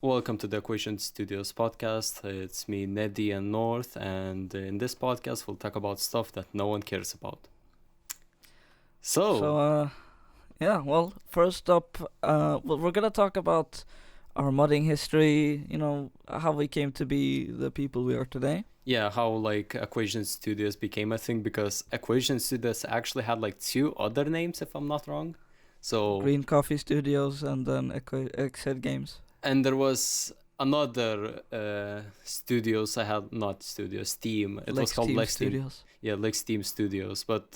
Welcome to the Equation Studios podcast. It's me, Neddy, and North, and in this podcast, we'll talk about stuff that no one cares about. So, So, yeah, well, first up, we're gonna talk about our modding history, how we came to be the people we are today. yeah, how like Equation Studios became a thing because Equation Studios actually had like two other names, if I'm not wrong. So, Green Coffee Studios and then Xhead Games. and there was another studios I had, not studios, Steam. It was Lex called Team Lex Team. Studios. Yeah, like Steam Studios, but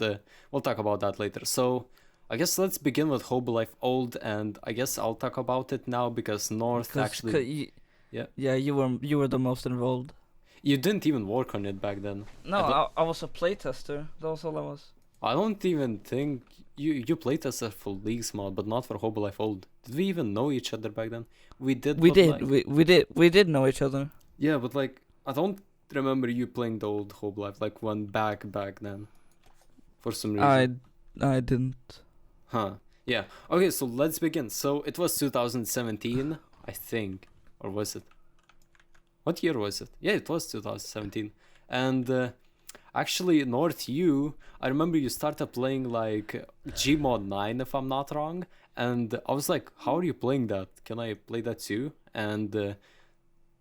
we'll talk about that later. So, I guess let's begin with Hobo Life Old, and I guess I'll talk about it now because North actually, yeah, yeah, you were the most involved. you didn't even work on it back then. No, I don't, I was a playtester. That was all I was. I don't even think you played as a for Leagues mod, but not for Hobo Life Old. Did we even know each other back then? We did. We But did, like, we did know each other. yeah, but like I don't remember you playing the old Hobo Life like one back then, for some reason. I didn't. Huh. Yeah. Okay, so let's begin. So it was 2017, I think. Or was it? What year was it? Yeah, it was 2017. And actually, North U, I remember you started playing like GMod 9, if I'm not wrong. And I was like, how are you playing that? Can I play that too? And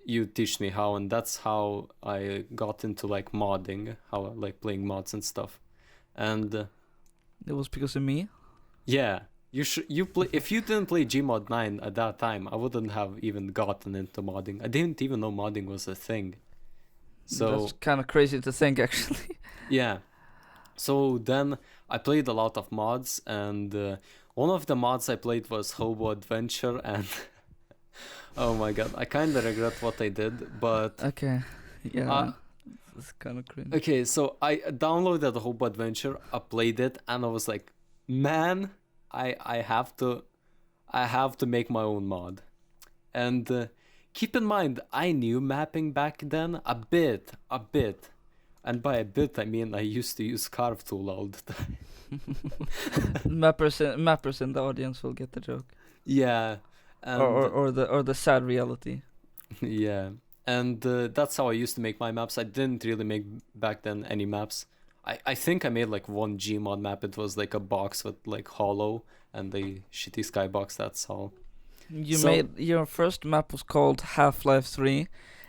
you teach me how, and that's how I got into like modding, how I like playing mods and stuff. And It was because of me. yeah, you play if you didn't play Gmod 9 at that time, I wouldn't have even gotten into modding. I didn't even know modding was a thing. So That's kind of crazy to think, actually. yeah. So then I played a lot of mods, and one of the mods I played was Hobo Adventure, and oh my god, I kind of regret what I did, but Okay. Yeah. uh, It's kind of cringe. okay, so I downloaded the Hobo Adventure, I played it, and I was like, man, I have to make my own mod. And keep in mind, I knew mapping back then a bit. And by a bit, I mean I used to use carve tool all the time. Mappers in the audience will get the joke, Yeah, or and or the sad reality. yeah, and that's how I used to make my maps. I didn't really make back then any maps. I think I made like one Gmod map. It was like a box with like hollow and the shitty skybox. That's all. You So made your first map was called Half-Life 3.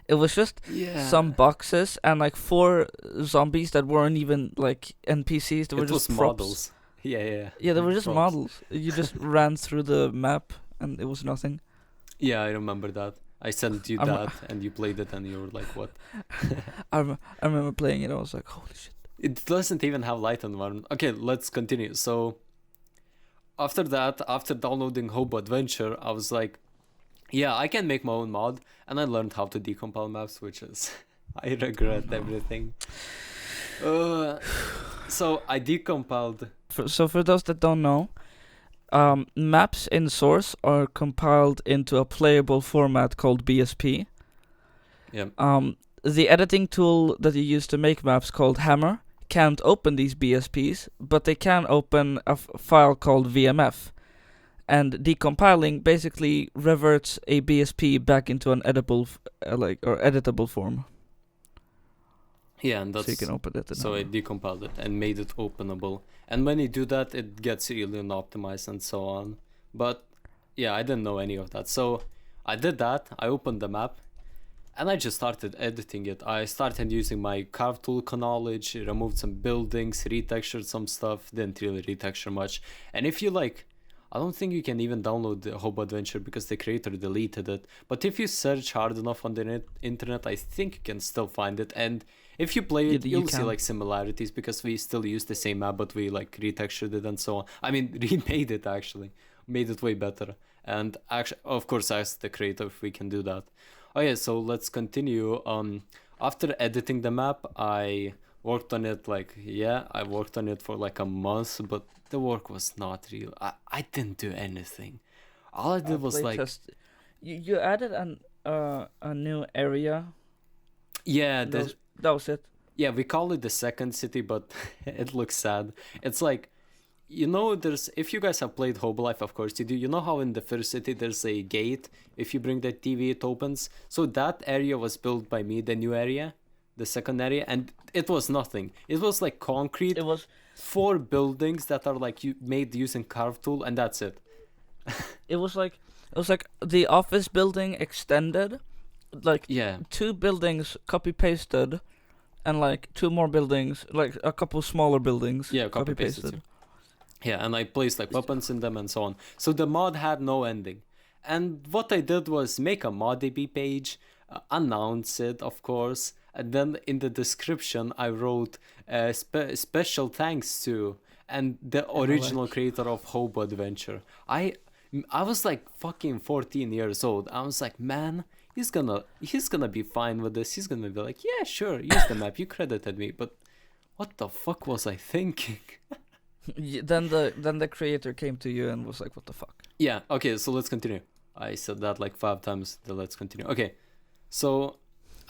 It was just yeah, some boxes and like four zombies that weren't even like NPCs. They were it was just props. models. Yeah, Yeah, they were just props. models. You just ran through the map and it was nothing. Yeah, I remember that. I sent you I'm, that, and you played it, and you were like, "What?" I remember playing it. I was like, holy shit. It doesn't even have light environment. Okay, let's continue. So after that, after downloading Hobo Adventure, I was like, "Yeah, I can make my own mod," and I learned how to decompile maps, which is I regret No. everything. Uh, so I decompiled. So for those that don't know, maps in Source are compiled into a playable format called BSP. Yeah, The editing tool that you use to make maps called Hammer can't open these BSPs, but they can open a file called VMF. And decompiling basically reverts a BSP back into an edible, or editable form, yeah, and so you that's can open it. so I decompiled it and made it openable. And when you do that, it gets really unoptimized and so on. But yeah, I didn't know any of that. So I did that. I opened the map and I just started editing it. I started using my carve tool knowledge, removed some buildings, retextured some stuff, didn't really retexture much. And if you like, I don't think you can even download the Hobo Adventure because the creator deleted it. But if you search hard enough on the internet, I think you can still find it. And if you play it, You you'll see can. like similarities because we still use the same map, but we like retextured it and so on. I mean, remade it actually, made it way better. And actually, of course, I asked the creator if we can do that. Oh yeah, so let's continue. After editing the map, I worked on it like yeah, I worked on it for like a month, but the work was not real. I didn't do anything. All I did was like Playtest. You added a new area. yeah, That was it. yeah, we call it the second city, but it looks sad. It's like you know, there's if you guys have played Hobo Life, of course you do. You know how in the first city there's a gate. If you bring the TV, it opens. So that area was built by me, the new area, the second area, and it was nothing. It was like concrete. It was 4 buildings that are like you made using carve tool, and that's it. it was like the office building extended, like Yeah, 2 buildings copy pasted, and like 2 more buildings, like a couple smaller buildings. yeah, copy pasted. Yeah, and I placed like weapons in them and so on. So the mod had no ending. And what I did was make a ModDB page, announce it, of course, and then in the description I wrote special thanks to and the original creator of Hobo Adventure. I was like fucking 14 years old. I was like, man, he's gonna be fine with this. He's gonna be like, yeah, sure, use the map. You credited me, but what the fuck was I thinking? Then the creator came to you and was like, "What the fuck?" Yeah, okay, so let's continue. I said that like 5 times, then let's continue. Okay, so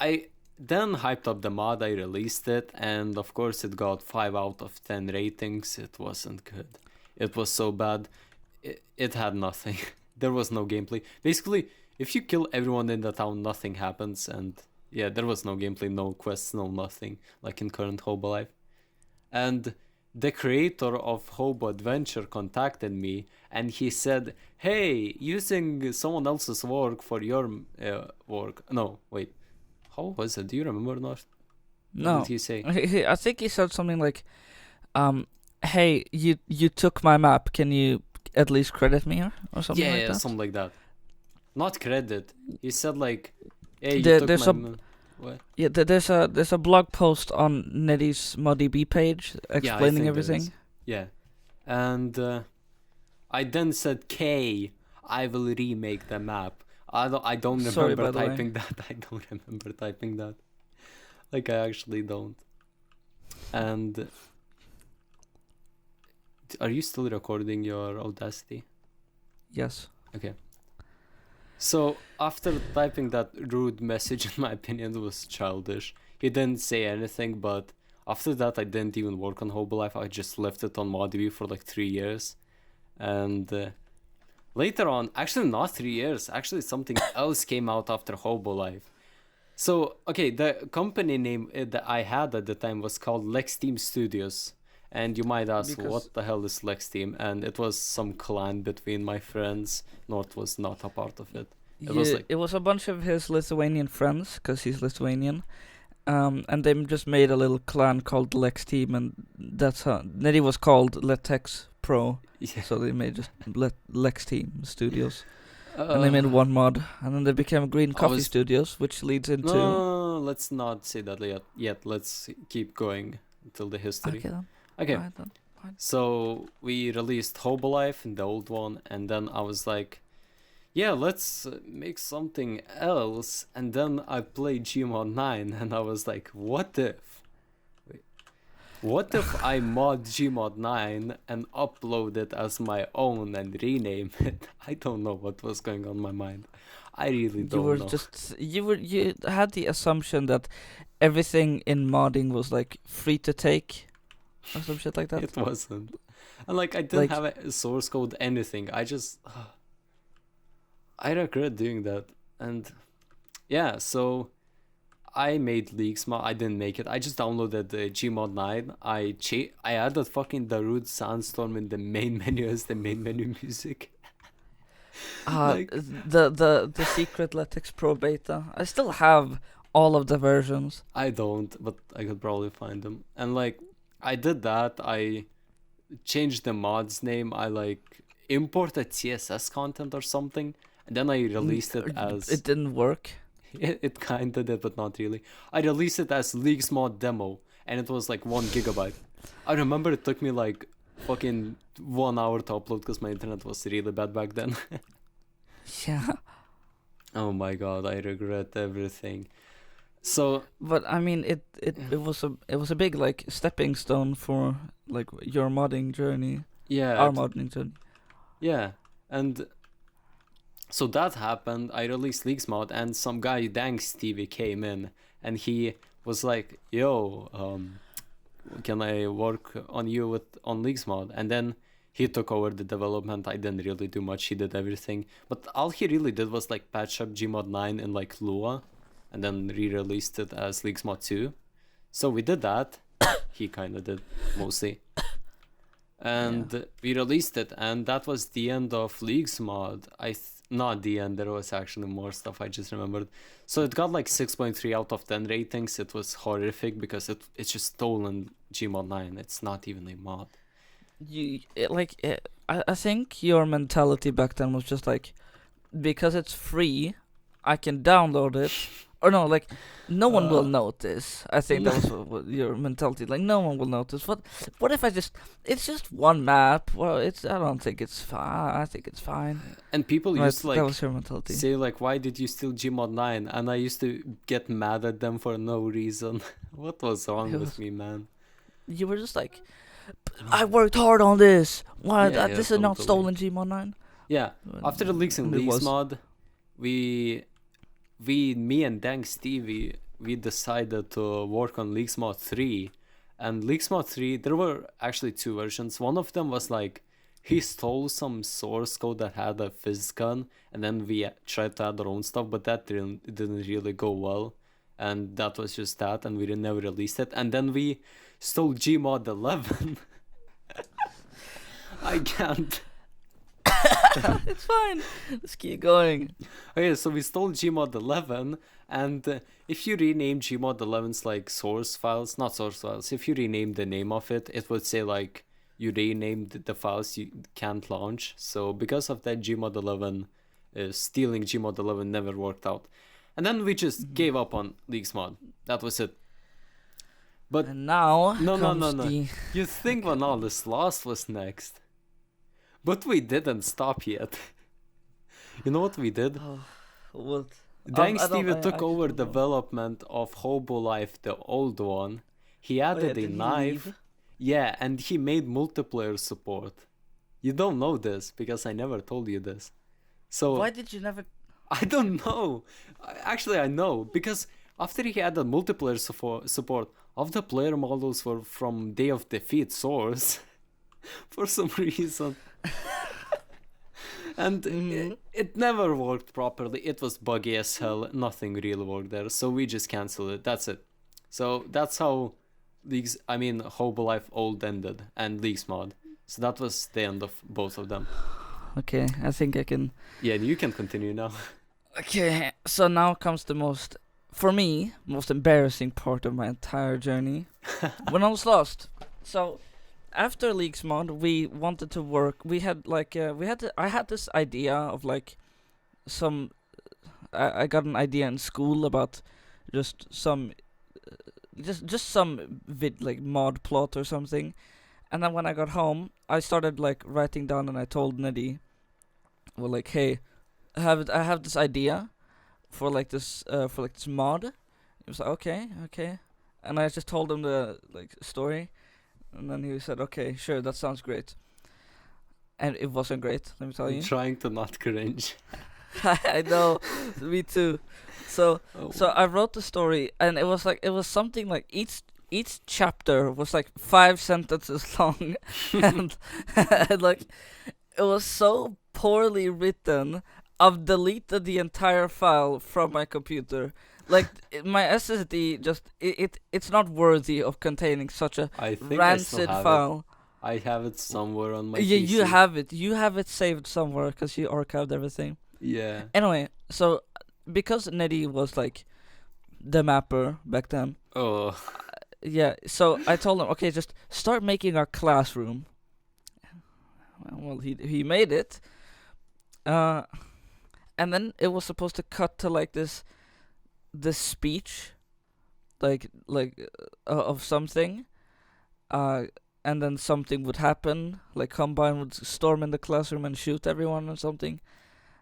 I then hyped up the mod, I released it, and of course it got 5 out of 10 ratings. It wasn't good. It was so bad. It had nothing. There was no gameplay. Basically, if you kill everyone in the town, nothing happens, and yeah, there was no gameplay, no quests, no nothing, like in current Hobo Life. And the creator of Hobo Adventure contacted me and he said, hey, using someone else's work for your work. No, wait. How was it? Do you remember, North? No. What did he say? I think he said something like, "Hey, you took my map. Can you at least credit me or something like that?" Yeah, something like that. Not credit. He said like, hey, There- you there's took my... What? Yeah, there's a blog post on Neddy's ModDB page explaining everything. Yeah, and I then said, K, I will remake the map. I don't Sorry, remember by the way. typing that. I don't remember typing that. Like, I actually don't. And are you still recording your Audacity? Yes. Okay. So after typing that rude message, in my opinion, it was childish. He didn't say anything, but after that, I didn't even work on Hobo Life. I just left it on ModDB for like 3 years. And later on, actually not 3 years, actually something else came out after Hobo Life. So, okay, the company name that I had at the time was called Lex Team Studios. And you might ask, Because- what the hell is Lex Team? And it was some clan between my friends. North was not a part of it. It was a bunch of his Lithuanian friends, because he's Lithuanian. And they just made a little clan called Lex Team, and that's how Neddy was called Letex Pro. Yeah. So they made just Lex Team Studios, and they made one mod, and then they became Green Coffee Studios, which leads into. No, let's not say that yet. Let's keep going until the history. Okay then. Okay. Alright then. Fine. So we released Hobo Life in the old one, and then I was like, yeah, let's make something else. And then I played GMod 9, and I was like, what if I mod Gmod 9 and upload it as my own and rename it? I don't know what was going on in my mind. I really don't know. You had the assumption that everything in modding was like free to take or some shit like that. It wasn't. And like, I didn't have a source code, anything. I regret doing that. And yeah, so I made leaks. I didn't make it. I just downloaded the Gmod 9. I added fucking Darude Sandstorm in the main menu as the main menu music. The secret Letex Pro beta. I still have all of the versions. I don't, but I could probably find them. And like, I did that. I changed the mod's name. I like imported CSS content or something, and then I released it as. It didn't work. It kinda did, but not really. I released it as Leagues Mod demo, and it was like 1 gigabyte. I remember it took me like fucking 1 hour to upload because my internet was really bad back then. Yeah. Oh my god, I regret everything. So, but I mean, it was a big like stepping stone for like your modding journey. Yeah. Our modding journey. Yeah, and so that happened. I released Leagues Mod, and some guy, Dang Stevie, came in, and he was like, "Yo, can I work on you on Leagues Mod?" And then he took over the development. I didn't really do much. He did everything. But all he really did was like patch up GMod 9 in like Lua and then re-released it as Leagues Mod 2. So we did that. He kind of did mostly. And we released it, and that was the end of Leagues Mod. Not the end, there was actually more stuff, I just remembered. So it got like 6.3 out of 10 ratings. It was horrific because it's just stolen GMod 9. It's not even a mod. I think your mentality back then was just like, because it's free, I can download it. Or no, like, no one will notice. I think that was what your mentality. Like, no one will notice. What if it's just one map? Well, I don't think it's fine. I think it's fine. And people used to like that was your mentality. say like, why did you steal GMod 9? And I used to get mad at them for no reason. What was wrong with me, man? You were just like, I worked hard on this. Why? This is not totally. stolen GMod 9. Yeah. After the leaks in Leagues Mod, me and Dank Stevie, we decided to work on Leagues Mod 3. And Leagues Mod 3, there were actually two versions. One of them was like, he stole some source code that had a fizz gun, and then we tried to add our own stuff, but that didn't really go well. And that was just that, and we never released it. And then we stole GMod 11. I can't. It's fine. Let's keep going. Okay, so we stole GMod 11, and if you rename GMod 11's like source files, not source files, if you rename the name of it, it would say like you renamed the files you can't launch. So because of that, GMod 11, stealing GMod 11 never worked out. And then we just gave up on Leagues Mod. That was it. But and now no. You think when all this lost was next. But we didn't stop yet. You know what we did? What? Dang Steve took over development of Hobo Life, the old one. He added a knife. Yeah, and he made multiplayer support. You don't know this because I never told you this. So why did you never? I don't know. Actually, I know because after he added multiplayer support, all the player models were from Day of Defeat source for some reason. And it never worked properly. It was buggy as hell. Nothing really worked there. So we just canceled it. That's it. So that's how Hobo Life old ended and Leagues Mod. So that was the end of both of them. Okay, I think I can. Yeah, you can continue now. Okay, so now comes the most embarrassing part of my entire journey. When I was lost. So after Leagues Mod, we wanted to work. We had like I had this idea of like some. I got an idea in school about just some like mod plot or something, and then when I got home, I started like writing down, and I told Neddy, well, like, hey, I have this idea for this mod. He was like, okay, and I just told him the like story. And then he said, okay, sure, that sounds great. And it wasn't great, let me tell you. I'm trying to not cringe. I know, me too. So I wrote the story, and it was something like each chapter was like 5 sentences long. and like, it was so poorly written, I've deleted the entire file from my computer. Like, my SSD it's not worthy of containing such a rancid file. I have it somewhere on my Yeah, PC. you have it saved somewhere because you archived everything. Yeah. Anyway, so because Neddy was like the mapper back then. Oh. Yeah, so I told him, okay, just start making our classroom. Well, he made it. And then it was supposed to cut to like this speech, of something, and then something would happen, like Combine would storm in the classroom and shoot everyone or something.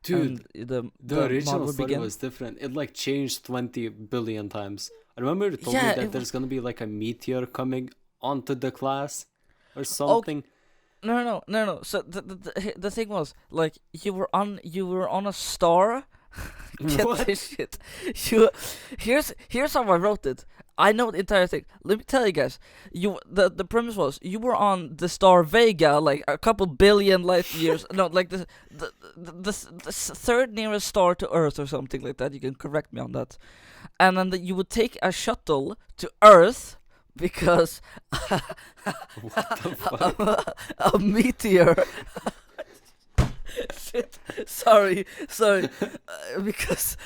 Dude, the original story was different. It like changed 20 billion times. I remember you told me that there's gonna be like a meteor coming onto the class or something. No. So the thing was, like, you were on a star, Get What? this shit. You, here's how I wrote it. I know the entire thing. Let me tell you guys. The premise was you were on the star Vega, like a couple billion light years. No, like the third nearest star to Earth or something like that. You can correct me on that. And then you would take a shuttle to Earth because What the fuck? a meteor. Shit. Sorry. Because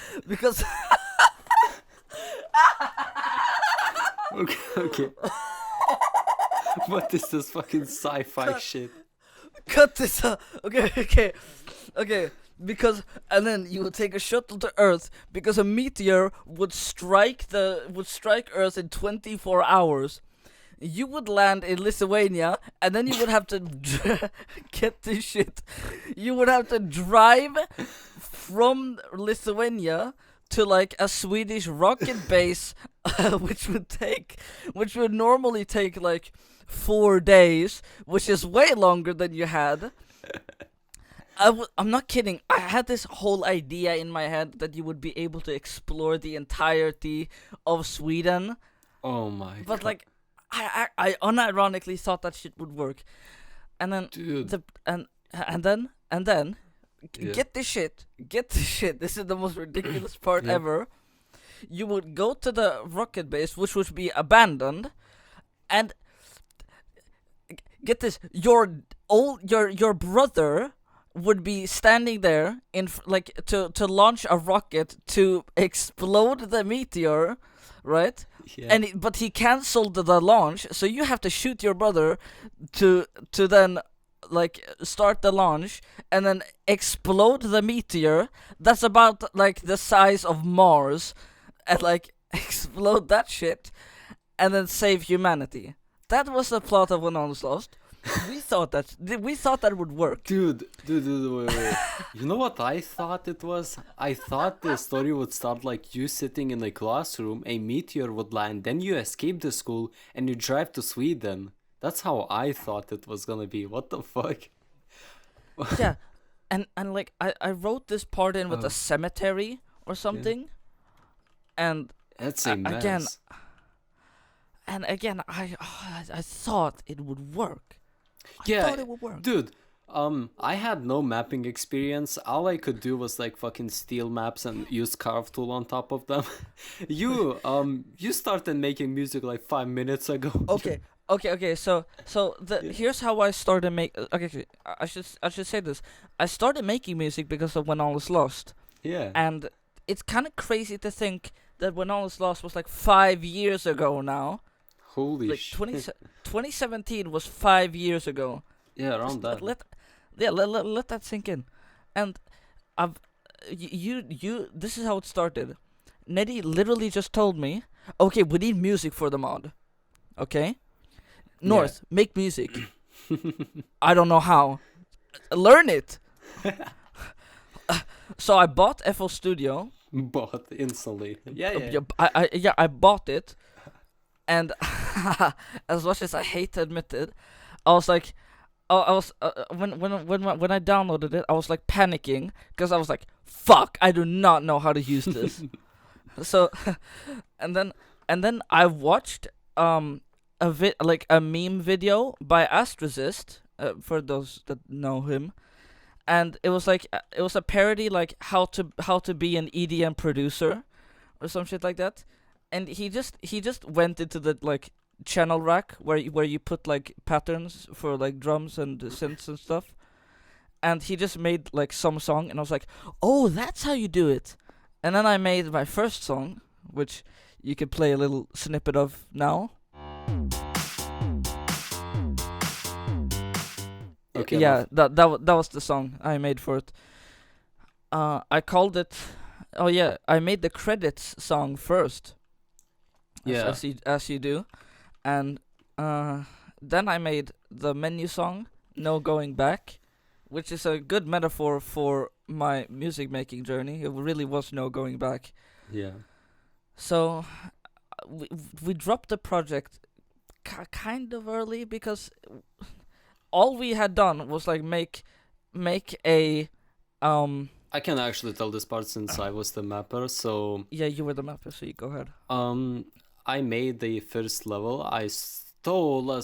Okay. What is this fucking sci-fi shit? cut this out. Okay. Because and then you would take a shuttle to Earth because a meteor would strike Earth in 24 hours. You would land in Lithuania, and then you would have to get this shit. You would have to drive from Lithuania to like a Swedish rocket base, which would normally take like 4 days, which is way longer than you had. I'm not kidding. I had this whole idea in my head that you would be able to explore the entirety of Sweden. Oh my But god. like, I unironically thought that shit would work, and then Dude. and then Yeah. get this shit. This is the most ridiculous part Yeah. ever. You would go to the rocket base, which would be abandoned, and get this. Your brother would be standing there to launch a rocket to explode the meteor, right? Yeah. But he canceled the launch, so you have to shoot your brother to then like start the launch and then explode the meteor that's about like the size of Mars, and like explode that shit and then save humanity. That was the plot of When All Is Lost. We thought that would work. Dude, wait. You know what I thought it was? I thought the story would start like you sitting in a classroom, a meteor would land, then you escape the school, and you drive to Sweden. That's how I thought it was gonna be. What the fuck? Yeah, and like I wrote this part in with Oh. a cemetery or something, and That's a mess. again I thought it would work. I Yeah, thought it would work. dude, I had no mapping experience. All I could do was like fucking steal maps and use Carve tool on top of them. You started making music like 5 minutes ago. Okay. So here's how I started okay. I should say this. I started making music because of When All Is Lost, Yeah. and it's kind of crazy to think that When All Is Lost was like 5 years ago now. Holy Like shit. 2017 was 5 years ago. Yeah, around that. Let that sink in. And this is how it started. Neddy literally just told me, okay, we need music for the mod. Okay? North, make music. I don't know how. Learn it. So I bought FL Studio. Bought instantly. Yeah. I bought it. And as much as I hate to admit it, I was like, I was when I downloaded it, I was like panicking because I was like, "Fuck, I do not know how to use this." So, and then I watched a meme video by Astrosist, for those that know him, and it was a parody like how to be an EDM producer or some shit like that. And he just went into the like channel rack where you put like patterns for like drums and synths and stuff, and he just made like some song, and I was like, oh, that's how you do it. And then I made my first song, which you could play a little snippet of now. Okay. Yeah, that was the song I made for it. I called it. Oh yeah, I made the credits song first. Yeah. As you do, and then I made the menu song, No Going Back, which is a good metaphor for my music making journey. It really was no going back. Yeah. So we dropped the project kind of early because all we had done was like make a I can actually tell this part since I was the mapper. So Yeah, you were the mapper, so you go ahead. I made the first level. I stole a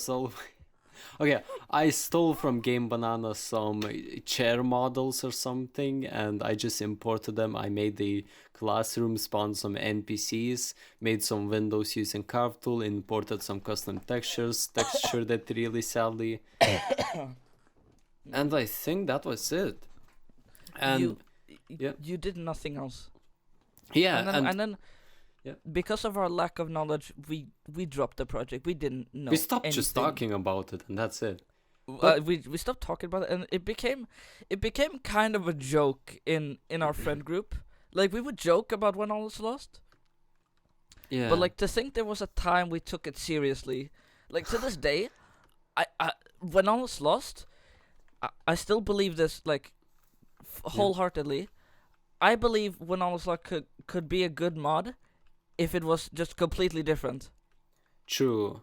Okay, I stole from Game Banana some chair models or something, and I just imported them. I made the classroom, spawned some NPCs, made some windows using Carve Tool, imported some custom textures, textured it really sadly, and I think that was it. And yeah, You did nothing else. yeah, And then yeah, because of our lack of knowledge, we dropped the project. We didn't know we stopped anything. just talking about it, and that's it. But We stopped talking about it, and it became kind of a joke in our friend group. Like, we would joke about When All Is Lost, yeah, but like, to think there was a time we took it seriously. Like, to this day, I When All Is Lost, I still believe this, like, wholeheartedly. I believe When All Is Lost could be a good mod if it was just completely different. true.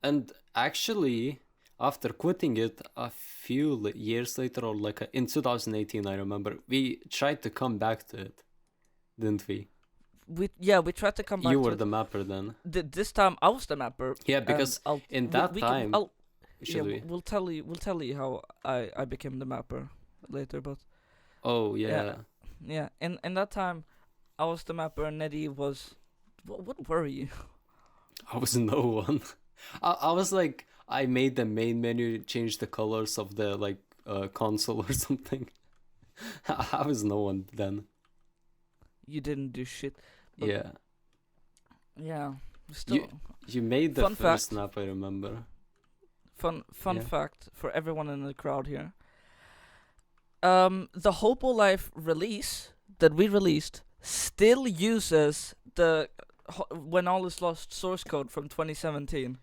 And actually, after quitting it a few years later, or like in 2018, I remember, we tried to come back to it, didn't we? We tried to come back You to were it. the mapper then. This time I was the mapper. Yeah, because in that time, we'll tell you how I became the mapper later, but oh yeah, yeah. In that time, I was the mapper, and Neddy was. What were you? I was no one. I was like, I made the main menu change the colors of the like console or something. I was no one then. You didn't do shit. But Yeah, yeah. Still, you made the Fun first fact. snap, I remember. fun Yeah. fact for everyone in the crowd here. The Hobo Life release that we released still uses the When All Is Lost source code from 2017.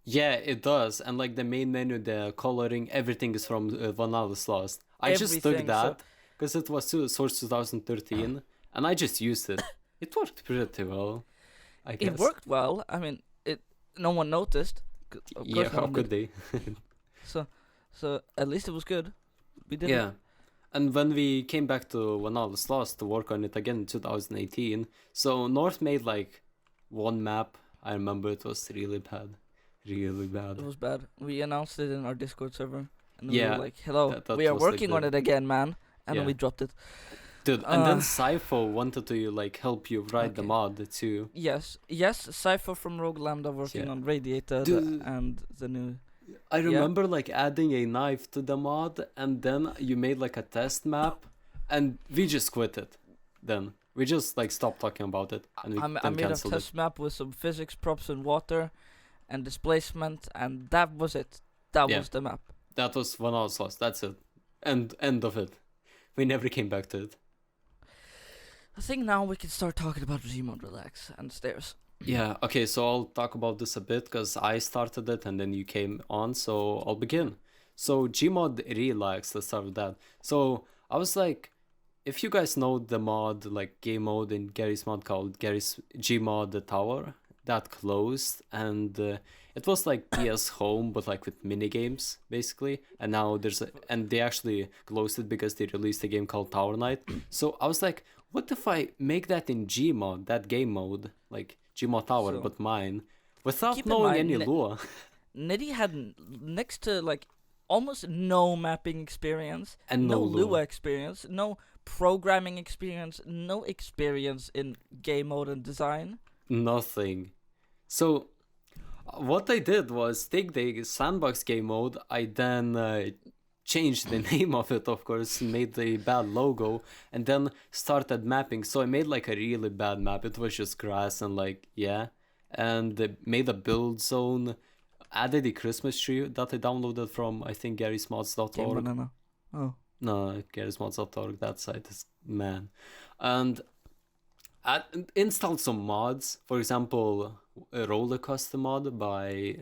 Yeah, it does. And like the main menu, the coloring, everything is from Vanillus Lost. I just took Everything, so- that because it was source 2013 and I just used it. It worked pretty well, I guess. It worked well. I mean, no one noticed. Of Yeah, course no how one could did. they? So at least it was good. We did Yeah. it. And when we came back to Vanillus Lost to work on it again in 2018, so North made like one map. I remember it was really bad. Really bad. It was bad. We announced it in our Discord server, and we Yeah, were like, "Hello, that we are was, like, working on it again, man." And Yeah. then we dropped it. Dude, and then Uh, Sypho wanted to like help you write the Okay. mod too. Yes, Cypher from Rogue Lambda working Yeah. on Radiated Dude. and the new. I remember like adding a knife to the mod, and then you made like a test map, and we just quit it. Then we just like stopped talking about it, and we I then made a canceled test map with some physics props and water, and displacement, and that was it. That Yeah. was the map. it. That was one hour lost. That's it. End of it. We never came back to it. I think now we can start talking about GMod Relax and stairs. Yeah. Okay. So I'll talk about this a bit because I started it and then you came on. So I'll begin. So GMod Relax. Let's start with that. So I was like, if you guys know the mod, like game mode in Gary's mod called Gary's GMod the Tower, that closed, and it was like PS Home but like with mini games basically. And now and they actually closed it because they released a game called Tower Knight. So I was like, what if I make that in Gmod, that game mode, like Gmod Tower, So, but mine, without keep in knowing mind, any lore? Neddy had next to like almost no mapping experience, And no Lua lore. experience, no programming experience, no experience in game mode and design. Nothing. So what I did was take the sandbox game mode. I then changed the name of it, of course, made the bad logo, and then started mapping. So I made like a really bad map. It was just grass and like, yeah. And made a build zone, added a Christmas tree that I downloaded from, I think, Game garysmods.org. Banana. Oh. No, garysmods.org, that site is, man. And I installed some mods, for example, a roller coaster mod by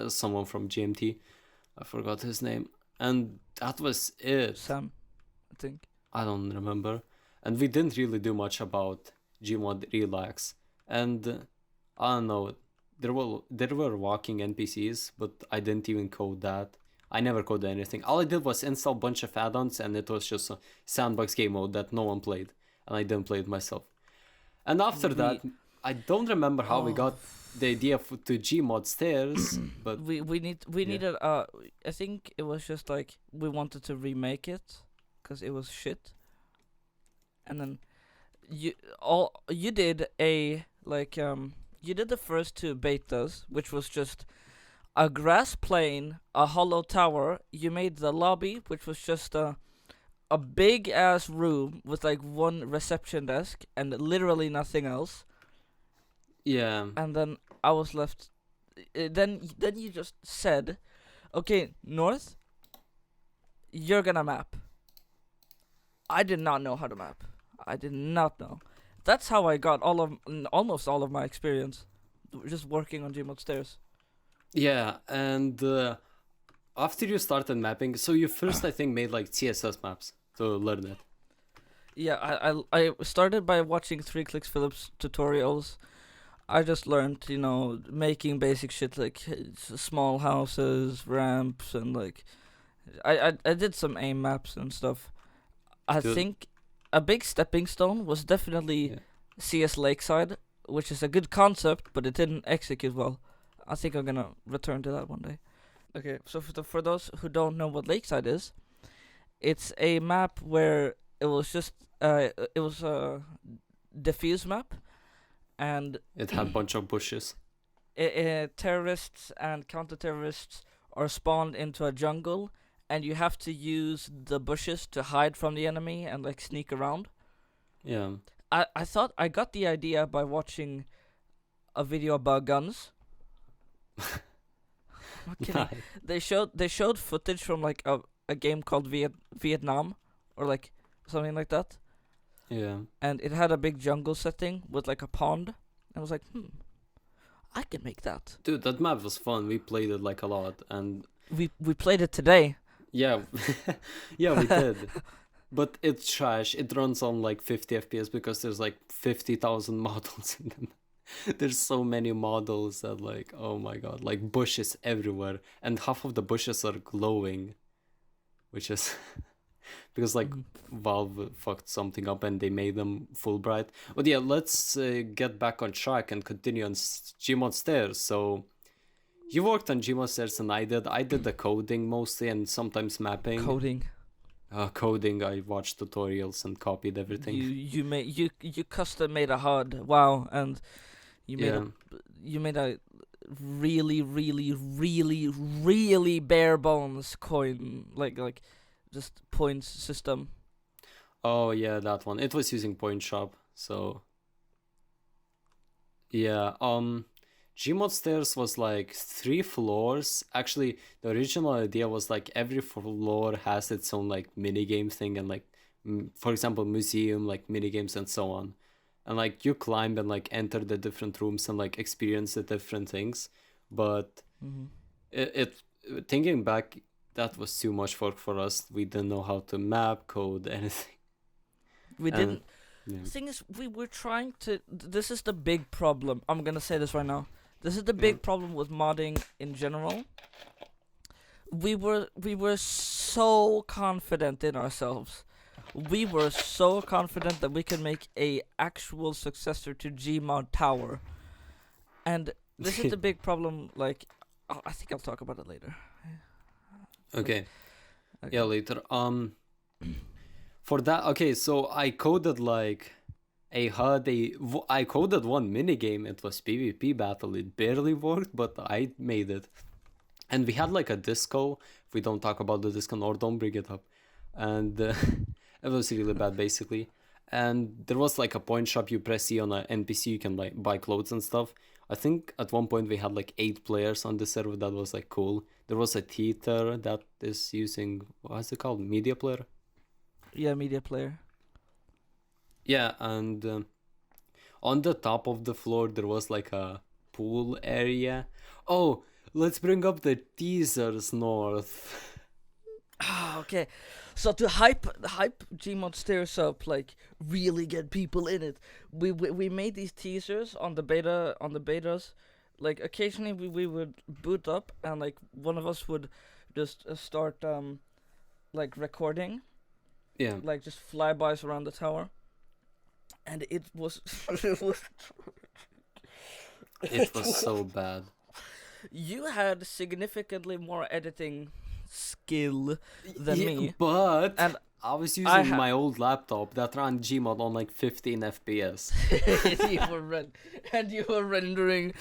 someone from GMT. I forgot his name. And that was it. Sam, I think. I don't remember. And we didn't really do much about Gmod Relax. And I don't know, there were walking NPCs, but I didn't even code that. I never coded anything. All I did was install a bunch of add-ons, and it was just a sandbox game mode that no one played, and I didn't play it myself. And after that, I don't remember how we got the idea to GMod stairs, but we needed I think it was just like we wanted to remake it because it was shit, and then you did you did the first two betas, which was just a grass plain, a hollow tower. You made the lobby, which was just a big ass room with like one reception desk and literally nothing else. yeah. And then I was left. Then you just said, "Okay, North, you're gonna map." I did not know how to map. I did not know. That's how I got almost all of my experience, just working on GMod stairs. Yeah, and after you started mapping, so you first I think made like CSS maps to learn it. Yeah, I started by watching 3Clicks Phillips tutorials. I just learned, making basic shit like small houses, ramps, and like I did some aim maps and stuff. I Good. think a big stepping stone was definitely Yeah. CS Lakeside, which is a good concept, but it didn't execute well. I think I'm gonna return to that one day. Okay, so for those who don't know what Lakeside is, it's a map where it was just it was a diffuse map, and It had a bunch of bushes. terrorists and counter-terrorists are spawned into a jungle, and you have to use the bushes to hide from the enemy and like sneak around. Yeah. I thought I got the idea by watching a video about guns. I'm not kidding. Nice. They showed footage from like a game called Vietnam or like something like that, Yeah. and it had a big jungle setting with like a pond. I was like, I can make that. Dude, that map was fun. We played it like a lot, and We played it today. yeah, yeah, we did. But it's trash. It runs on like 50 FPS because there's like 50,000 models in them. There's so many models that like, oh my god, like bushes everywhere, and half of the bushes are glowing, which is because like Valve fucked something up and they made them full bright. But yeah, let's get back on track and continue on GMod stairs. So you worked on GMod stairs and I did the coding mostly and sometimes mapping. Coding, I watched tutorials and copied everything. You custom made a HUD. Wow, and you made a really really bare bones coin like just points system. Oh yeah, that one. It was using Point Shop, so yeah. GMod stairs was like 3 floors. Actually, the original idea was like every floor has its own like mini game thing and like for example museum like mini games and so on. And like you climb and like enter the different rooms and like experience the different things. But it thinking back, that was too much work for us. We didn't know how to map, code, anything. We didn't. Yeah. The thing is, we were trying to. This is the big problem. I'm gonna say this right now. This is the big problem with modding in general. We were so confident in ourselves. We were so confident that we could make a actual successor to GMod Tower. And this is the big problem. Like, I think I'll talk about it later. Okay. Yeah, later. For that, okay, so I coded like a HUD. I coded one minigame. It was PvP battle. It barely worked, but I made it. And we had like a disco. If we don't talk about the disco or don't bring it up. And it was really bad, basically. And there was like a point shop. You press C on an NPC. You can like buy clothes and stuff. I think at one point we had like 8 players on the server. That was like cool. There was a theater that is using, what's it called? Media player? Yeah, media player. Yeah, and on the top of the floor there was like a pool area. Oh, let's bring up the teasers, North. Okay, so to hype GMod stairs up, like really get people in it. We made these teasers on the betas. Like occasionally we would boot up and like one of us would just start like recording, Yeah, like just flybys around the tower, and it was it was it was so bad. you had significantly more editing skill than Yeah, me, but and I was I using my old laptop that ran GMod on like 15 FPS. you were rendering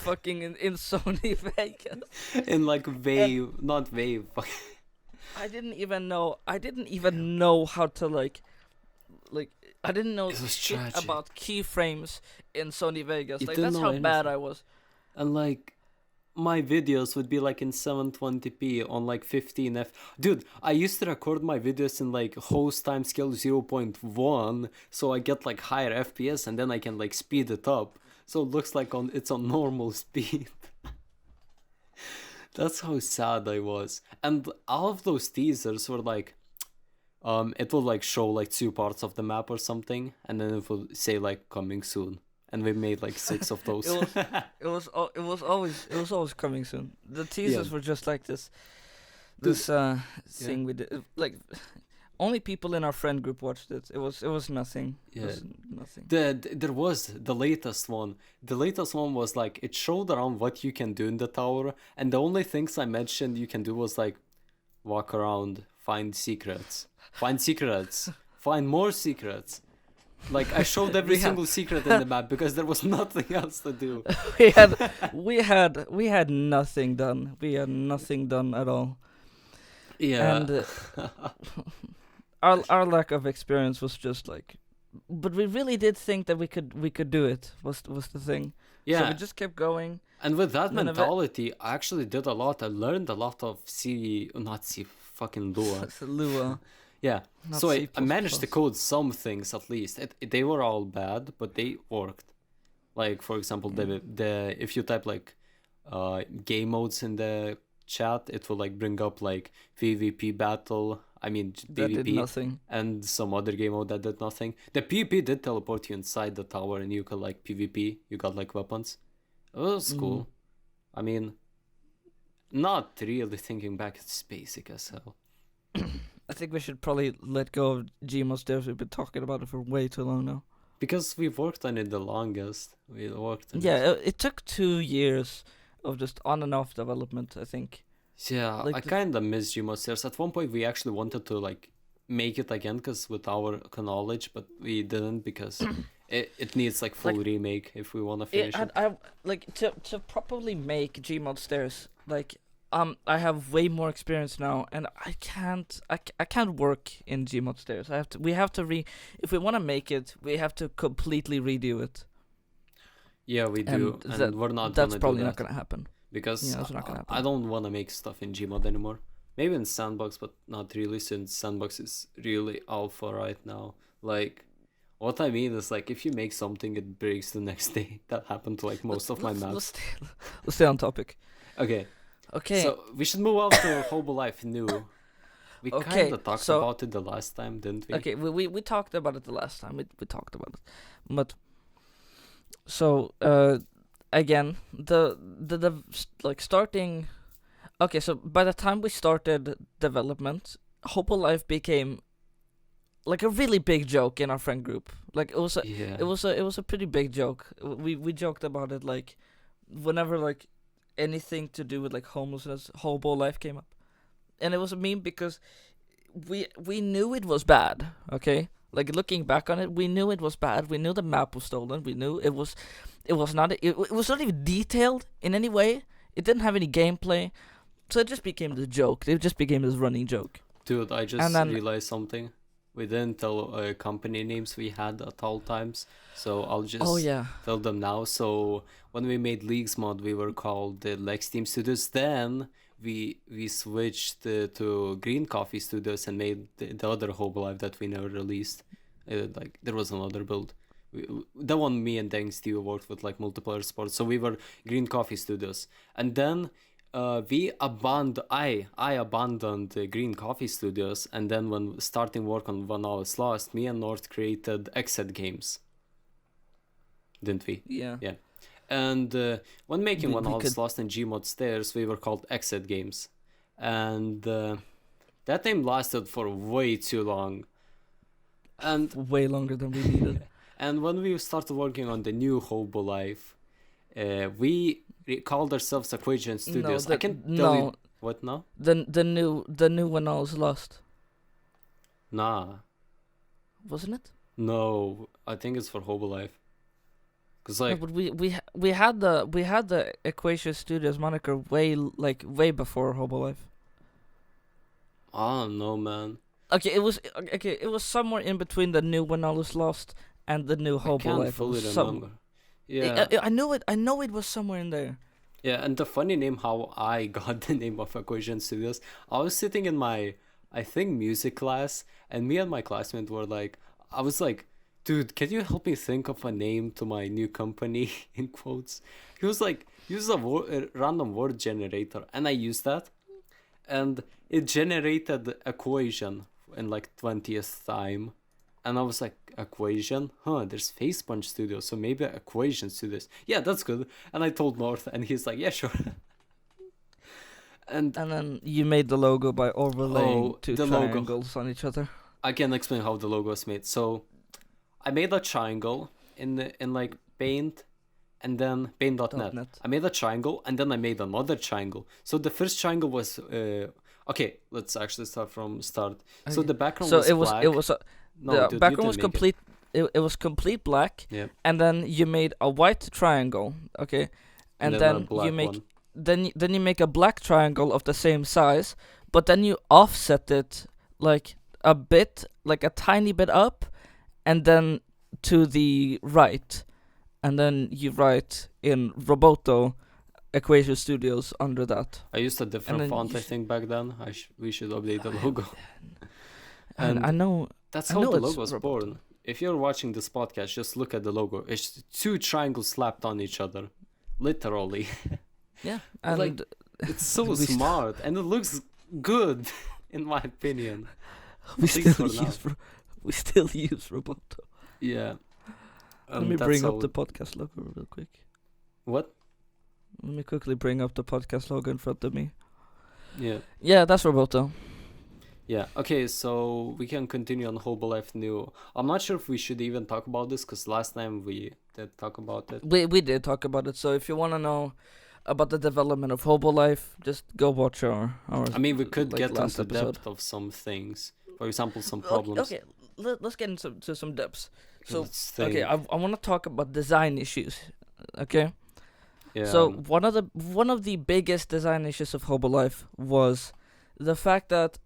fucking in Sony Vegas. In like And Wave, not Wave. I didn't even know how to like I didn't know It was shit tragic. about keyframes in Sony Vegas. You Like didn't that's know how bad anything. I was. And like my videos would be like in 720p on like 15 f. Dude, I used to record my videos in like host timescale 0.1 so I get like higher FPS and then I can like speed it up. So it looks like it's on normal speed. That's how sad I was. And all of those teasers were like it will like show like 2 parts of the map or something and then it will say like coming soon. And we made like 6 of those. It was always coming soon. The Yeah. teasers were just like this Dude, thing we did. Like only people in our friend group watched it. It was nothing. It Yeah. was nothing. There was the latest one. The latest one was like it showed around what you can do in the tower, and the only things I mentioned you can do was like walk around, find secrets, find more secrets. Like I showed every We had- single secret in the map because there was nothing else to do. we had nothing done. We had nothing done at all. Yeah. And our lack of experience was just like, but we really did think that we could do it. Was the thing. So Yeah. we just kept going. And with that None of it- mentality, I actually did a lot. I learned a lot of fucking Lua. It's a Lua. Yeah. Not So C++. I managed to code some things at least. They were all bad, but they worked. Like for example, the if you type like game modes in the chat, it will like bring up like PvP battle. I mean That did PvP nothing. and some other game mode that did nothing. The PvP did teleport you inside the tower and you could like PvP. You got like weapons. It was cool. I mean, not really thinking back, it's basic as hell. I think we should probably let go of GMod stairs. We've been talking about it for way too long now. Because we've worked on it the longest. We worked on it. Yeah, it took 2 years of just on and off development, I think. Yeah, Like I kind of miss GMod stairs. At one point, we actually wanted to like make it again, because with our knowledge, but we didn't because it needs like full remake if we want to finish it. I like to properly make GMod stairs. Like I have way more experience now, and I can't work in GMod stairs. We have to if we want to make it, we have to completely redo it. Yeah, we do, and we're not. That's gonna probably do that not gonna happen. because that's not gonna happen. I don't want to make stuff in GMod anymore. Maybe in Sandbox, but not really, since Sandbox is really alpha right now. Like, what I mean is, like, if you make something, it breaks the next day. That happened to, like, most of my maps. Let's stay on topic. Okay. Okay. So, we should move on to Hobo Life New. We kind of talked about it the last time, didn't we? Okay, we talked about it the last time. We talked about it. But, so, again, the like, starting... Okay, so by the time we started development, Hobo Life became like a really big joke in our friend group. Like it was a pretty big joke. We joked about it like whenever like anything to do with like homelessness, Hobo Life came up, and it was a meme because we knew it was bad. Okay, like looking back on it, we knew it was bad. We knew the map was stolen. We knew it was not even detailed in any way. It didn't have any gameplay. So it just became this joke. It just became this running joke. Dude, I just realized something. We didn't tell company names we had at all times. So I'll just tell them now. So when we made Leagues Mod, we were called the Lex Team Studios. Then we switched to Green Coffee Studios and made the other Hobo Life that we never released. Like there was another build. The one me and Deng Steve worked with, like multiplayer sports. So we were Green Coffee Studios. And then... I abandoned the Green Coffee Studios, and then when starting work on One Hour's Lost, me and North created Exit Games. Didn't we? Yeah. Yeah. And when making One Hour's Lost and GMod Stairs, we were called Exit Games. and that name lasted for way too long. And Way longer than we needed. and when we started working on the new Hobo Life, we called ourselves Equation Studios. I can tell you what now. The new one I was lost, Nah, wasn't it? no, I think it's for Hobo Life. Cause No, like but we had the Equation Studios moniker way before Hobo Life. I don't know, man. Okay, it was somewhere in between the new When All Is Lost and the new I Hobo can't Life. fully remember. Yeah, I know it. I know it was somewhere in there. yeah, and the funny name, how I got the name of Equation Studios, I was sitting in my, I think, music class, and me and my classmate were like, I was like, dude, can you help me think of a name to my new company, in quotes? He was like, use a random word generator, and I used that, and it generated equation in like 20th time. And I was like, equation? Huh, there's Face Punch Studios, so maybe Equation Studios. Yeah, that's good. And I told North, and he's like, yeah, sure. And then you made the logo by overlaying two the logo. triangles on each other. I can explain how the logo is made. So I made a triangle in like Paint, and then Paint.net. .net. I made a triangle, and then I made another triangle. So the first triangle was okay. Let's actually start from start. Okay. So the background was black. The background was complete. It was complete black. Yeah. And then you made a white triangle. Okay. And then you make one. then you make a black triangle of the same size, but then you offset it like a bit, like a tiny bit up, and then to the right, and then you write in Roboto Equation Studios under that. I used a different font, I think, back then. We should update the logo. And I know that's how the logo was born. If you're watching this podcast, just look at the logo. It's two triangles slapped on each other, literally. Yeah, and like, it's so smart, and it looks good, in my opinion. We still use Roboto. Yeah. Let me bring up the podcast logo real quick. What? Let me quickly bring up the podcast logo in front of me. Yeah. Yeah, that's Roboto. Yeah, okay, so we can continue on Hobo Life New. I'm not sure if we should even talk about this, because last time we did talk about it. We did talk about it, so if you want to know about the development of Hobo Life, just go watch our I mean, we could get into episode. depth of some things. For example, some problems. Okay, let's get into some depths. So, okay, I want to talk about design issues, okay? Yeah. So, one of the biggest design issues of Hobo Life was the fact that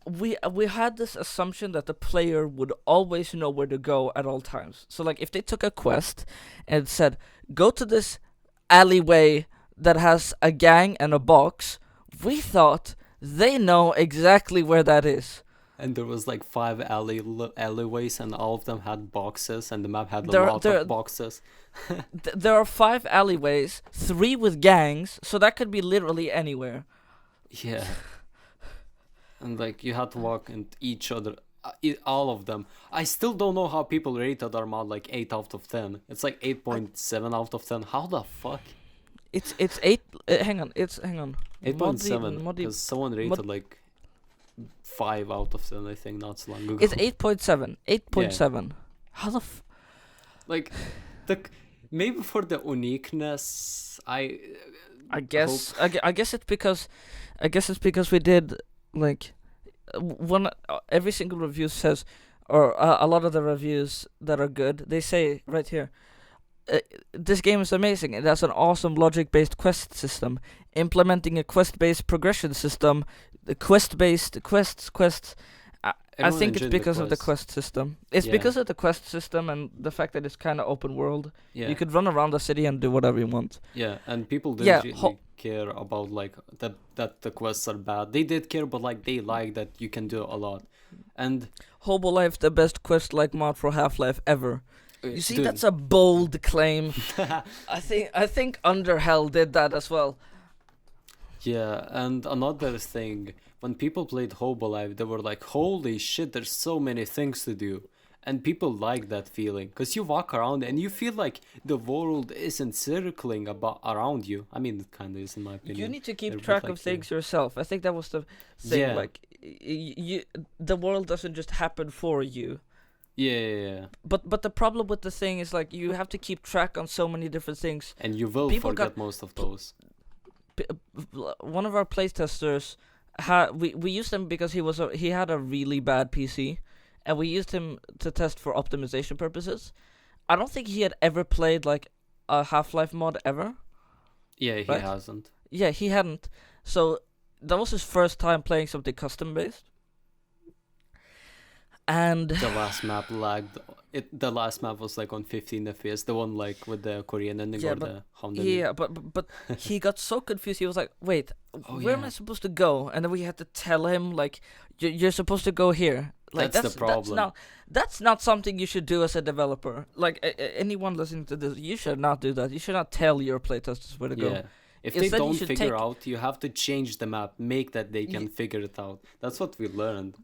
we had this assumption that the player would always know where to go at all times. So like if they took a quest and it said go to this alleyway that has a gang and a box, we thought they know exactly where that is. And there was like 5 alleyways, and all of them had boxes, and the map had a lot of boxes. There are 5 alleyways, 3 with gangs, so that could be literally anywhere. Yeah. And like you had to walk in each other, all of them. I still don't know how people rated our mod like 8 out of 10. It's like 8.7 out of 10. How the fuck? It's 8. Hang on. 8.7 because someone rated like 5 out of 10. I think not so long ago. It's 8.7. 8.7. Yeah. How the like maybe for the uniqueness. I guess it's because we did. Like, every single review says, or a lot of the reviews that are good, they say right here, this game is amazing. It has an awesome logic-based quest system, implementing a quest-based progression system, quest-based quests. I think it's because of the quest system. It's because of the quest system and the fact that it's kind of open world. Yeah. You could run around the city and do whatever you want. Yeah, and people didn't really care about like that the quests are bad. They did care, but like they like that you can do a lot. And Hobo Life, the best quest-like mod for Half-Life ever. You see, that's a bold claim. I think Underhell did that as well. Yeah, and another thing, when people played Hobo Life, they were like, holy shit, there's so many things to do. And people like that feeling because you walk around and you feel like the world isn't circling around you. I mean, it kind of is in my opinion. You need to keep But, track like, of things yourself. I think that was the thing. Yeah. Like, the world doesn't just happen for you. Yeah. But the problem with the thing is like you have to keep track on so many different things. And you will People forget got most of those. One of our playtesters we used him because he had a really bad PC, and we used him to test for optimization purposes. I don't think he had ever played like a Half-Life mod ever. Yeah, he Right? hasn't. Yeah, he hadn't. So that was his first time playing something custom based. And The last map lagged. The last map was like on 15 FPS. The one like with the Korean ending Yeah, or but- the Hound ending. yeah, but he got so confused. He was like, "Wait, Oh, where am I yeah. supposed to go?" And then we had to tell him like, "You're supposed to go here." Like That's the problem. That's not something you should do as a developer. Like anyone listening to this, you should not do that. You should not tell your playtesters where to go. Yeah. If Instead, they you don't should figure take- out, you have to change the map, make that they can figure it out. That's what we learned.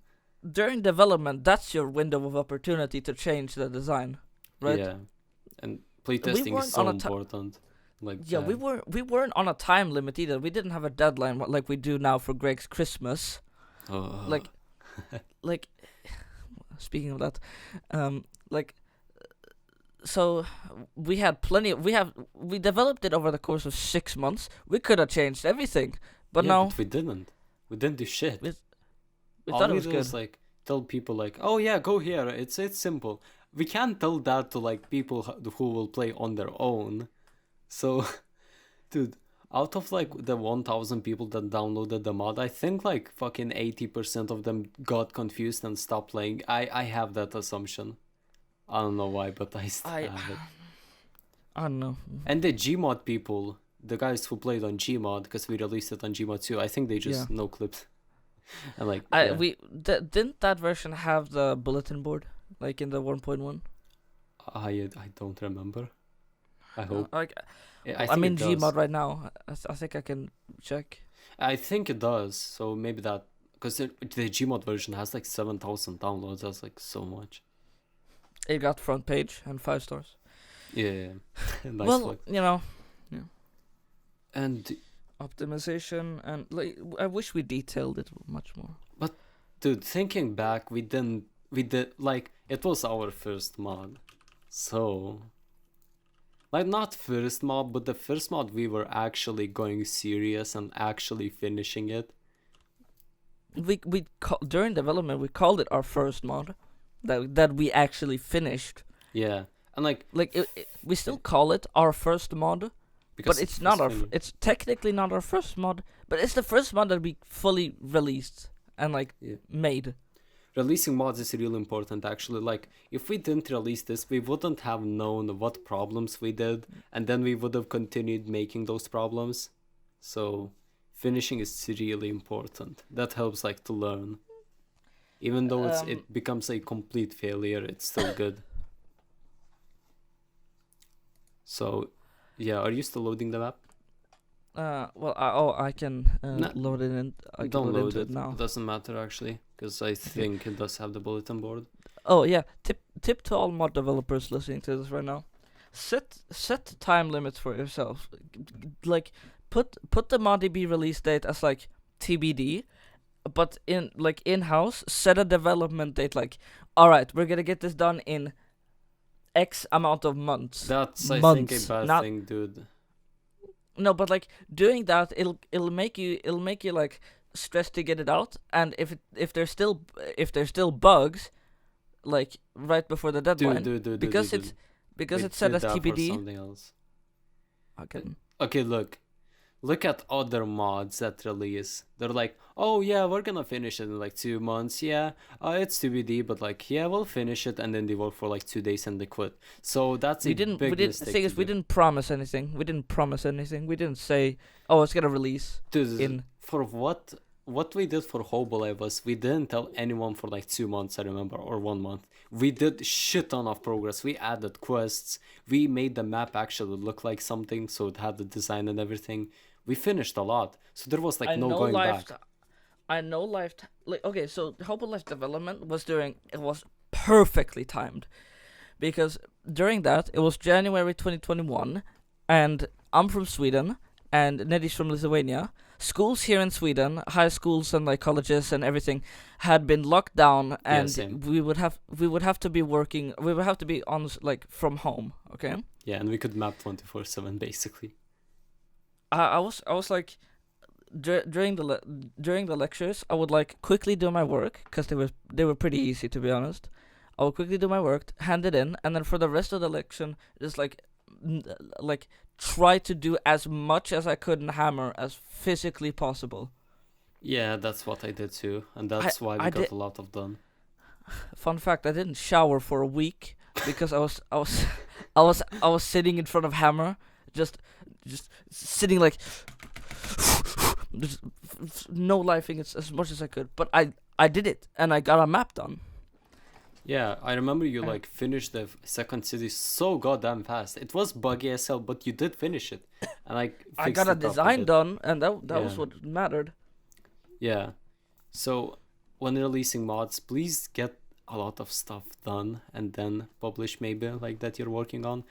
During development, that's your window of opportunity to change the design, right? Yeah. And playtesting weren't is so on a important. Like Yeah, we weren't on a time limit either. We didn't have a deadline like we do now for Greg's Christmas. Oh. Like, like, speaking of that, like, so we had plenty. We developed it over the course of 6 months. We could have changed everything, but yeah, no, but we didn't. We didn't do shit. we All thought it we was do good. is like tell people like, oh yeah, go here. It's simple. We can't tell that to like people who will play on their own. So, dude, out of like the 1,000 people that downloaded the mod, I think like fucking 80% of them got confused and stopped playing. I have that assumption. I don't know why, but I still have it. I don't know. And the GMod people, the guys who played on GMod, because we released it on GMod too, I think they just no clipped. And like, yeah. Didn't that version have the bulletin board like in the 1.1? I don't remember. I hope. Like, I I'm think in it does. GMod right now. I think I can check. I think it does. So maybe that, because the GMod version has like 7,000 downloads. That's like so much. It got front page and 5 stars. Yeah. Nice well, flex. you know, And optimization and like I wish we detailed it much more. dude, thinking back, we did like it was our first mod, so like not first mod, but the first mod we were actually going serious and actually finishing it. During development we called it our first mod that we actually finished. Yeah, and like we still call it our first mod, because but it's not our. finished. It's technically not our first mod, but it's the first mod that we fully released and like Yeah. made. Releasing mods is really important actually. Like if we didn't release this, we wouldn't have known what problems we did, and then we would have continued making those problems. So finishing is really important. That helps like to learn. Even though it becomes a complete failure, it's still good. So yeah, are you still loading the map? I can load it in. I can Don't load into it now. It doesn't matter actually, because I think it does have the bulletin board. Oh yeah, tip to all mod developers listening to this right now. Set time limits for yourself. Like put the ModDB release date as like TBD, but in-house set a development date like, all right, we're gonna get this done in X amount of months. That's I Months, think a bad not- thing, dude. No, but like doing that, it'll make you like stressed to get it out, and if there's still bugs, like right before the deadline, Dude, because dude. because We it's set did as that for TBD. something else. Okay. Okay, look at other mods that release. They're like, oh yeah, we're gonna finish it in like 2 months. Yeah, it's TBD, but like, yeah, we'll finish it, and then they work for like 2 days and they quit. So that's We didn't. The thing is, we didn't promise anything. We didn't say, oh, it's gonna release Dude, in. for what we did for Hobo Life was we didn't tell anyone for like 2 months, I remember, or 1 month. We did shit ton of progress. We added quests. We made the map actually look like something, so it had the design and everything. We finished a lot, so there was like no going back. I know life. Like okay, so Hobo Life development was perfectly timed, because during that it was January 2021, and I'm from Sweden, and Neddy's from Lithuania. Schools here in Sweden, high schools and like colleges and everything, had been locked down, and same. we would have to be working. We would have to be on like from home. Okay. Yeah, and we could map 24/7 basically. I was like, during the lectures, I would like quickly do my work, because they were pretty easy, to be honest. I would quickly do my work, hand it in, and then for the rest of the lection, just like try to do as much as I could in Hammer as physically possible. Yeah, that's what I did too, and that's why we got a lot of done. Fun fact: I didn't shower for a week because I was sitting in front of Hammer, just sitting like, just no lifing as much as I could. But I did it, and I got a map done. Yeah, I remember you like finished the second city so goddamn fast. It was buggy as hell, but you did finish it, and I got a design done, and that was what mattered. Yeah, so when releasing mods, please get a lot of stuff done and then publish maybe like that you're working on.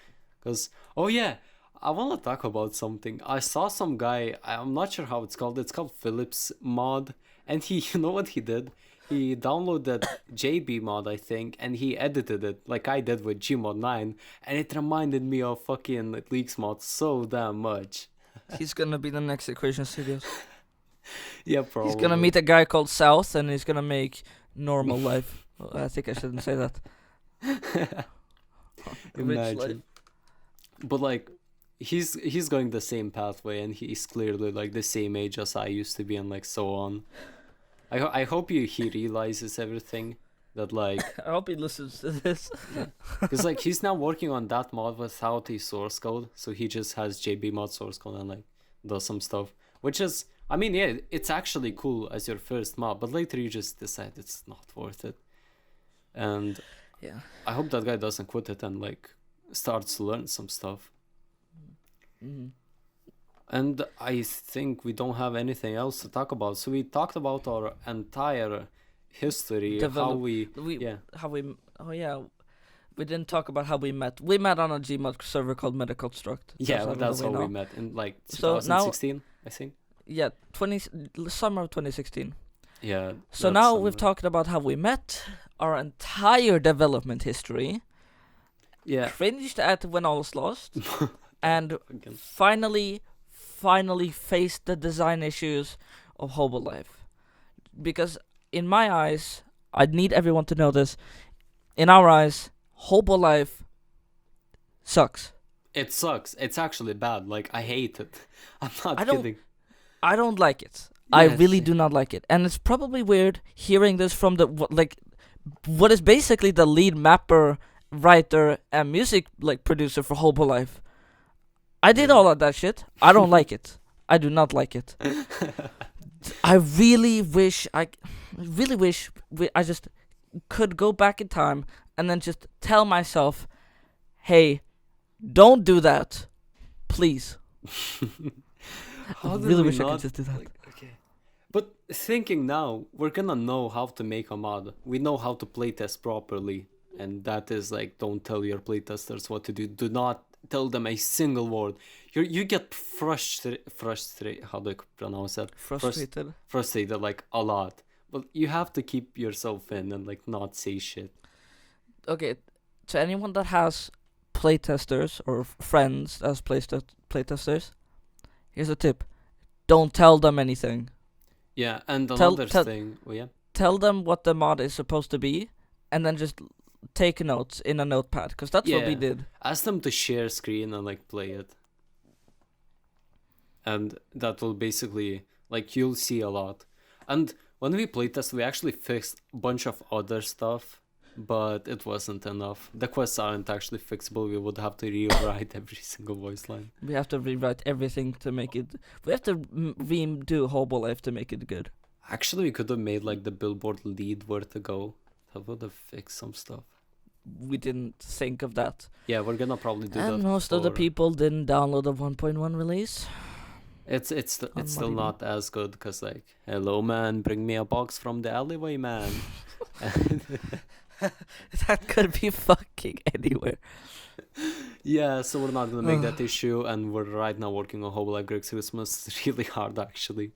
Cause oh yeah, I want to talk about something. I saw some guy. I'm not sure how it's called. It's called Phillips mod, and he, you know what he did? He downloaded JB mod, I think, and he edited it like I did with GMod 9, and it reminded me of fucking Leaks mod so damn much. He's gonna be the next Equation Studios. Yeah, probably. He's gonna meet a guy called South, and he's gonna make Normal Life. Well, I think I shouldn't say that. Rich life. But like, he's going the same pathway, and he's clearly like the same age as I used to be, and like so on. I hope he realizes everything, that like I hope he listens to this. because like he's now working on that mod without a source code, so he just has JB mod source code and like does some stuff, which is, I mean, yeah, it's actually cool as your first mod, but later you just decide it's not worth it. And Yeah. I hope that guy doesn't quit it and like starts to learn some stuff. Mm-hmm. And I think we don't have anything else to talk about. So we talked about our entire history, how we we didn't talk about how we met. We met on a GMod server called Medical Struct. Yeah, that's how we met in like 2016, I think. Yeah, summer of 2016. Yeah. So now we've talked about how we met, our entire development history. Yeah. Cringed at when all was lost, and finally faced the design issues of Hobo Life. Because in my eyes, I need everyone to know this, in our eyes, Hobo Life sucks. It sucks. It's actually bad. Like, I hate it. I'm not kidding. I don't like it. Yes. I really do not like it. And it's probably weird hearing this from what is basically the lead mapper, writer, and music producer for Hobo Life. I did all of that shit. I don't like it. I do not like it. I really wish I just could go back in time and then just tell myself, hey, don't do that, please. I really wish I could just do that. Okay. But thinking now, we're gonna know how to make a mod. We know how to playtest properly, and that is like, don't tell your playtesters what to do. Do not tell them a single word. You get frustrated. How do I pronounce that? Frustrated like a lot. But you have to keep yourself in and like not say shit. Okay, to anyone that has playtesters or friends as playtesters, here's a tip: don't tell them anything. Yeah, and another thing. Oh yeah. Tell them what the mod is supposed to be, and then just take notes in a notepad, because that's what we did. Ask them to share screen and like play it, and that will basically like, you'll see a lot. And when we playtest, we actually fixed a bunch of other stuff, but it wasn't enough. The quests aren't actually fixable. We would have to rewrite every single voice line. We have to rewrite everything to make it. We have to redo Hobo Life to make it good. Actually, we could have made like the billboard lead where to go. That would have fixed some stuff. We didn't think of that. Yeah, we're gonna probably do that. And most of the people didn't download the 1.1 release. It's still not as good, because like, hello man, bring me a box from the alleyway, man. That could be fucking anywhere. Yeah, so we're not gonna make that issue, and we're right now working on Hobo Life Great Christmas really hard actually.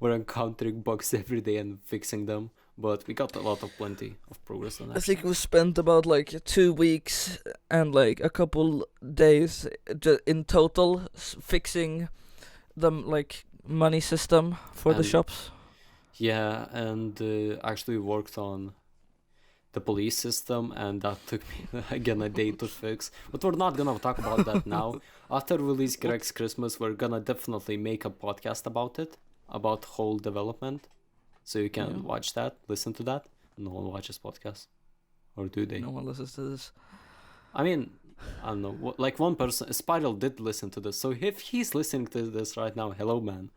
We're encountering bugs every day and fixing them, but we got a lot of plenty of progress on I that. think we spent about like 2 weeks and like a couple days in total fixing the like money system for the And- shops. Yeah, and actually worked on the police system, and that took me again a day to fix. But we're not gonna talk about that now. After we release Greg's Christmas, we're gonna definitely make a podcast about it, about whole development. So you can Yeah. watch that, listen to that. No one watches podcasts, or do they? No one listens to this. I mean, I don't know. Like one person, Spiral did listen to this. So if he's listening to this right now, hello, man.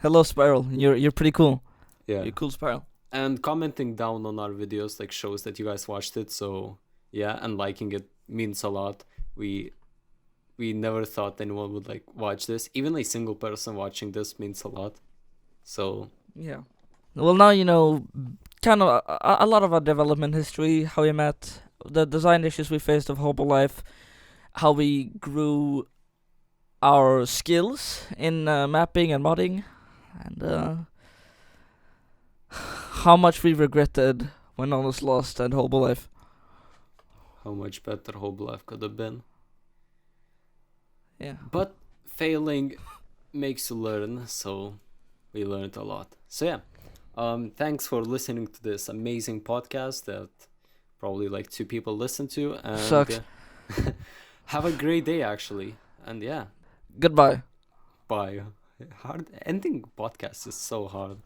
Hello, Spiral. You're pretty cool. Yeah. You're cool, Spiral. And commenting down on our videos like shows that you guys watched it. So yeah, and liking it means a lot. We never thought anyone would like watch this. Even a single person watching this means a lot. So Yeah. Well, now you know kind of a lot of our development history, how we met, the design issues we faced of Hobo Life, how we grew our skills in mapping and modding, and how much we regretted when all was lost at Hobo Life. how much better Hobo Life could have been. Yeah. But failing makes you learn, so we learned a lot. So yeah, thanks for listening to this amazing podcast that probably like 2 people listen to, and Sucks. have a great day actually. And yeah, Goodbye. bye. Hard ending podcasts is so hard.